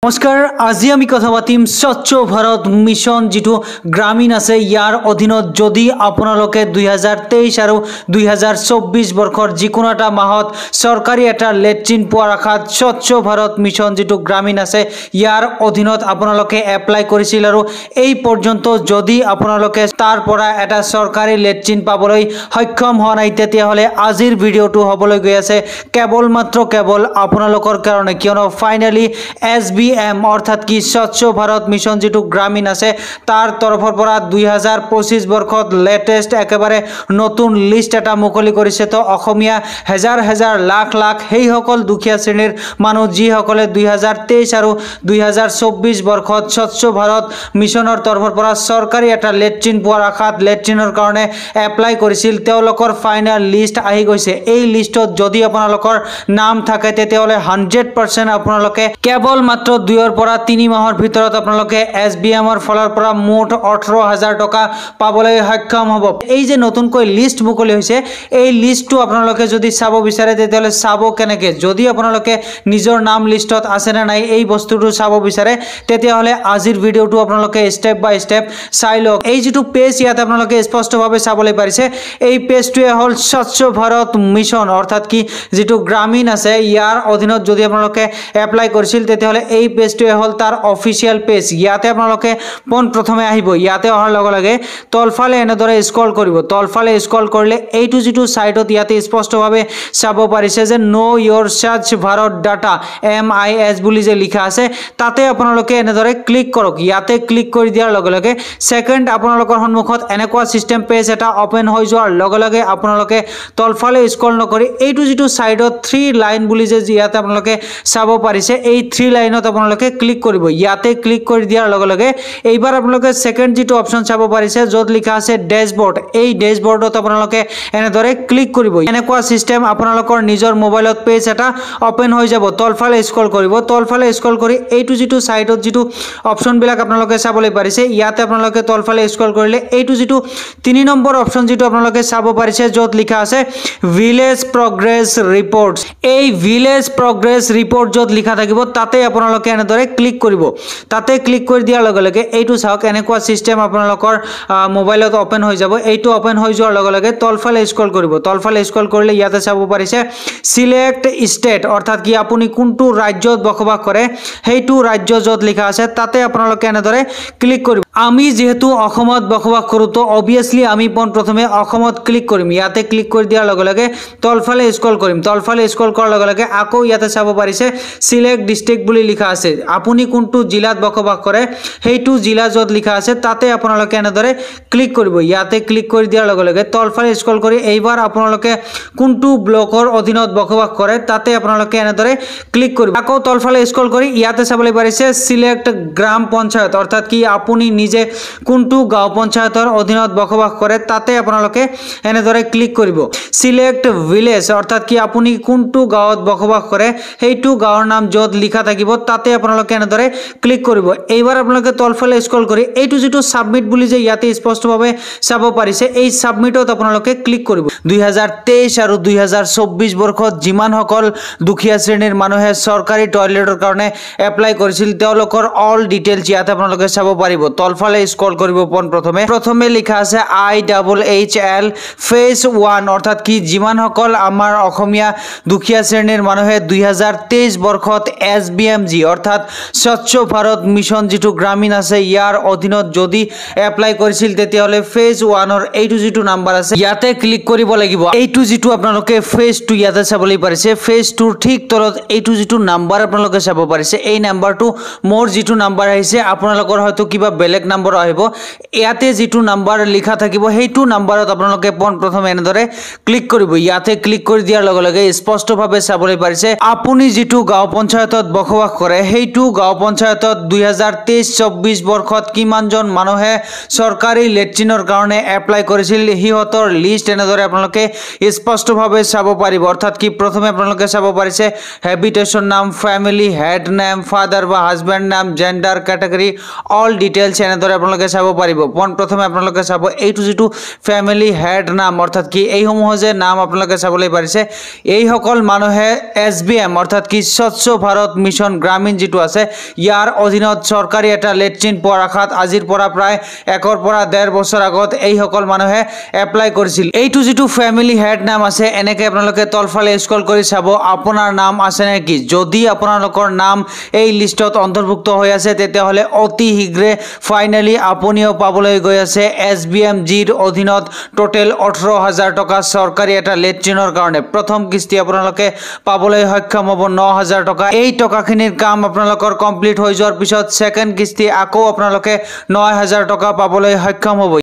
নমস্কাৰ আজি আমি কথা পাতিম স্বচ্ছ ভাৰত মিছন যেটো গ্ৰামীণ আছে ইয়াৰ অধীনত যদি আপোনালোকে 2023 আৰু 2024 বৰ্ষৰ যিকোনো এটা মাহত চৰকাৰী এটা লেট্ৰিন পোৱাৰ আশাত স্বচ্ছ ভাৰত মিছন যেটো গ্ৰামীণ আছে ইয়াৰ অধীনত আপোনালোকে এপ্লাই কৰিছিল আৰু এই পৰ্যন্ত যদি আপোনালোকে তাৰ পৰা এটা চৰকাৰী লেট্ৰিন পাবলৈ সক্ষম হোৱা নাই তেতিয়াহলে আজিৰ ভিডিওটো হ'বলৈ গৈ আছে কেৱল আপোনালোকৰ কাৰণে কিয়নো ফাইনালি SBM অৰ্থাৎ কি স্বচ্ছ ভাৰত মিছন যেটো গ্ৰামীণ আছে তাৰ তৰফৰ পৰা 2025 বৰ্ষত লেটেষ্ট একেবাৰে নতুন লিষ্ট এটা মুকলি কৰিছে তো অসমীয়া হাজাৰ হাজাৰ লাখ লাখ হেই সকল দুখীয়া শ্ৰেণীৰ মানুহ যি সকলে 2023 আৰু 2024 বৰ্ষত স্বচ্ছ ভাৰত মিছনৰ তৰফৰ পৰা চৰকাৰী এটা লেট্ৰিন পোৱাৰ আশাত লেট্ৰিনৰ কাৰণে এপ্লাই কৰিছিল তেওঁলোকৰ ফাইনাল লিষ্ট আহি গৈছে এই লিষ্টত যদি আপোনালোকৰ নাম থাকে তেতিয়াহলে 100% আপোনালোকে কেৱল মাত্ৰ 2 পৰা 3 মাহৰ ভিতৰত আপোনালোকে SBM ৰ ফলৰ পৰা মুঠ 18000 টকা পাবলৈ সক্ষম হ'ব এই যে নতুনকৈ লিষ্ট মুকলি হৈছে এই লিষ্টটো আপোনালোকে যদি চাব বিচাৰে তেতিয়াহলে চাব কেনেকৈ যদি আপোনালোকে নিজৰ নাম লিষ্টত আছে না নাই এই বস্তুটো চাব বিচাৰে তেতিয়াহলে আজিৰ ভিডিওটো আপোনালোকে স্টেপ বাই স্টেপ চাই লওক এই যেটো পেজ ইয়াত আপোনালোকে স্পষ্টভাৱে চাবলৈ পাৰিছে এই পেজটোৱে হল স্বচ্ছ ভাৰত মিছন অৰ্থাৎ কি যেটো গ্ৰামীণ আছে ইয়াৰ অধীনত যদি আপোনালোকে এপ্লাই কৰিছিল তেতিয়াহলে এই পেজটোৱে হল তাৰ অফিচিয়েল পেজ ইয়াতে আপোনালোকে প্ৰথমে আহিব ইয়াতে অহাৰ লগে লগে তলফালে এনেদৰে স্ক্ৰল কৰিব তলফালে স্ক্ৰল কৰিলে এইটো যেটো সাইটত ইয়াতে স্পষ্টভাৱে চাব পাৰিছে যে নো ইয়োৰ স্বচ্ছ ভাৰত ডাটা MIS বুলি যে লিখা আছে তাতে আপোনালোকে এনেদৰে ক্লিক কৰক ইয়াতে ক্লিক কৰি দিয়াৰ লগে লগে সেকেন্ড আপোনালোকৰ সন্মুখত এনেকুৱা সিস্টেম পেজ এটা ওপেন হৈ যোৱাৰ লগে লগে আপোনালোকে তলফালে স্ক্ৰল নকৰি এইটো যেটো সাইডত 3 লাইন বুলি যে ইয়াতে আপোনালোকে চাব পাৰিছে এই 3 লাইনত আপোনালোকে ক্লিক কৰিব ইয়াতে ক্লিক কৰি দিয়াৰ লগে লগে এইবাৰ আপোনালোকে সেকেন্ড যেটো অপচন চাব পাৰিছে যত লিখা আছে ড্যাশবোৰ্ড এই ড্যাশবোৰ্ডত আপোনালোকে এনেদৰে ক্লিক কৰিব এনেকুৱা সিস্টেম আপোনালোকৰ নিজৰ মোবাইলত পেজ এটা ওপেন হৈ যাব তলফালে স্ক্ৰল কৰিব তলফালে স্ক্ৰল কৰি এইটো যেটো সাইডত যেটো অপচন বিলাক আপোনালোকে চাবলৈ পাৰিছে ইয়াতে আপোনালোকে তলফালে স্ক্ৰল কৰিলে এইটো যেটো 3 নম্বৰ অপচন যেটো আপোনালোকে চাব পাৰিছে যত লিখা আছে ভিলেজ প্ৰগ্ৰেছ ৰিপৰ্টছ এই ভিলেজ প্ৰগ্ৰেছ ৰিপৰ্ট যত লিখা থাকিব তাতে আপোনালোকে এনেদৰে ক্লিক কৰিব তাতে ক্লিক কৰি দিয়াৰ লগে লগে এইটো চাওক এনেকুৱা সিস্টেম আপোনালোকৰ মোবাইলত ওপেন হৈ যাব এইটো ওপেন হৈ যোৱাৰ লগে লগে তলফালে স্ক্ৰল কৰিব তলফালে স্ক্ৰল কৰিলে ইয়াতে চাব পাৰিছে সিলেক্ট ষ্টেট অৰ্থাৎ কি আপুনি কোনটো ৰাজ্যত বসবাস কৰে হেইটো ৰাজ্য যত লিখা আছে তাতে আপোনালোকে এনেদৰে ক্লিক কৰিব আমি যেহেতু অসমত বসবাস কৰো তো অবিয়াসলি আমি প্ৰথমে অসমত ক্লিক কৰিম ইয়াতে ক্লিক কৰি দিয়াৰ লগে লগে তলফালে স্ক্ৰল কৰিম তলফালে স্ক্ৰল কৰাৰ লগে লগে আকৌ ইয়াতে চাব পাৰিছে সিলেক্ট ডিস্ট্ৰিক্ট বুলি লিখা আছে আপুনি কোনটো জিলাত বসবাস কৰে হেইটো জিলা যত লিখা আছে তাতে আপোনালোকে এনেদৰে ক্লিক কৰিব ইয়াতে ক্লিক কৰি দিয়াৰ লগে লগে তলফালে স্ক্ৰল কৰি এইবাৰ আপোনালোকে কোনটো ব্লকৰ অধীনত বসবাস কৰে তাতে আপোনালোকে এনেদৰে ক্লিক কৰিব আকৌ তলফালে স্ক্ৰল কৰি ইয়াতে চাবলৈ পাৰিছে সিলেক্ট গ্ৰাম পঞ্চায়ত অৰ্থাৎ কি আপুনি নিজে কোনটো গাঁও পঞ্চায়তৰ অধীনত বসবাস কৰে তাতে আপোনালোকে এনেদৰে ক্লিক কৰিব সিলেক্ট ভিলেজ অৰ্থাৎ কি আপুনি কোনটো গাঁৱত বসবাস কৰে হেইটো গাঁৱৰ নাম যত লিখা থাকিব তাতে আপোনালোকে এনেদৰে ক্লিক কৰিব এইবাৰ আপোনালোকে তলফালে স্ক্ৰল কৰি এইটো যেটো সাবমিট বুলি যে ইয়াতে স্পষ্টভাৱে চাব পাৰিছে এই সাবমিটত আপোনালোকে ক্লিক কৰিব 2023 আৰু 2024 বৰ্ষত যিমান সকল দুখীয়া শ্ৰেণীৰ মানুহে চৰকাৰী টয়লেটৰ কাৰণে এপ্লাই কৰিছিল তেওঁলোকৰ অল ডিটেইলছ ইয়াতে আপোনালোকে চাব পাৰিব তলফালে স্ক্ৰল কৰিব প্ৰথমে লিখা আছে IHHL ফেজ 1 অৰ্থাৎ কি যিমান সকল আমাৰ অসমীয়া দুখীয়া শ্ৰেণীৰ মানুহে 2023 বৰ্ষত SBMG অৰ্থাৎ স্বচ্ছ ভাৰত মিছন যেটো গ্ৰামীণ আছে ইয়াৰ অধীনত যদি এপ্লাই কৰিছিল তেতিয়াহলে ফেজ 1 ৰ এইটো যেটো নাম্বাৰ আছে ইয়াতে ক্লিক কৰিব লাগিব এইটো যেটো আপোনালোকে ফেজ 2 ইয়াতে চাবলৈ পাৰিছে ফেজ 2 ঠিক তলত এইটো যেটো নাম্বাৰ আপোনালোকে চাব পাৰিছে এই নাম্বাৰটো মোৰ যেটো নাম্বাৰ আহিছে আপোনালোকৰ হয়তো কিবা বেলেগ নাম্বাৰ আহিব ইয়াতে যেটো নাম্বাৰ লিখা থাকিব হেইটো নাম্বাৰত আপোনালোকে প্ৰথমে এনেদৰে ক্লিক কৰিব ইয়াতে ক্লিক কৰি দিয়াৰ লগে লগে স্পষ্টভাৱে চাবলৈ পাৰিছে আপুনি যেটো গাঁও পঞ্চায়তত বসবাস কৰে হেইটো গাঁও পঞ্চায়তত 2023-24 বৰ্ষত কিমানজন মানুহে চৰকাৰী লেট্ৰিনৰ কাৰণে এপ্লাই কৰিছিল হিহঁতৰ লিষ্ট এনেদৰে আপোনালোকে স্পষ্টভাৱে চাব পাৰিব অৰ্থাৎ কি প্ৰথমে আপোনালোকে চাব পাৰিছে হেবিটেশন নাম ফ্যামিলি হেড নেম ফাদাৰ বা হাজবেণ্ড নাম জেন্ডাৰ ক্যাটাগৰী অল ডিটেইলছ এনেদৰে আপোনালোকে চাব পাৰিব প্ৰথমে আপোনালোকে চাব এইটো যেটো ফ্যামিলি হেড নাম অৰ্থাৎ কি এই সমূহ যে নাম আপোনালোকে চাবলৈ পাৰিছে এই সকল মানুহে SBM অৰ্থাৎ কি স্বচ্ছ ভাৰত মিছন গ্ৰামীণ যেটো আছে ইয়াৰ অধীনত চৰকাৰী এটা লেট্ৰিন পোৱাৰ আশাত আজিৰ পৰা প্ৰায় 1 পৰা 1.5 বছৰ আগত এই সকল মানুহে এপ্লাই কৰিছিল এইটো যেটো ফ্যামিলি হেড নাম আছে এনেকে আপোনালোকে তলফালে স্ক্ৰল কৰি চাব আপোনাৰ নাম আছে নেকি যদি আপোনালোকৰ নাম এই লিষ্টত অন্তৰ্ভুক্ত হৈ আছে তেতিয়াহলে অতি শীঘ্ৰে ফাইনালি আপুনিও পাবলৈ গৈ আছে SBMGৰ অধীনত টোটেল 18000 টকা চৰকাৰী এটা লেট্ৰিনৰ কাৰণে প্ৰথম কিস্তি আপোনালোকে পাবলৈ সক্ষম হ'ব 9000 টকা এই টকাখিনিৰ কাম আপোনালোকৰ কমপ্লিট হৈ যোৱাৰ পিছত সেকেন্ড কিস্তি আকৌ আপোনালোকে 9000 টকা পাবলৈ সক্ষম হ'ব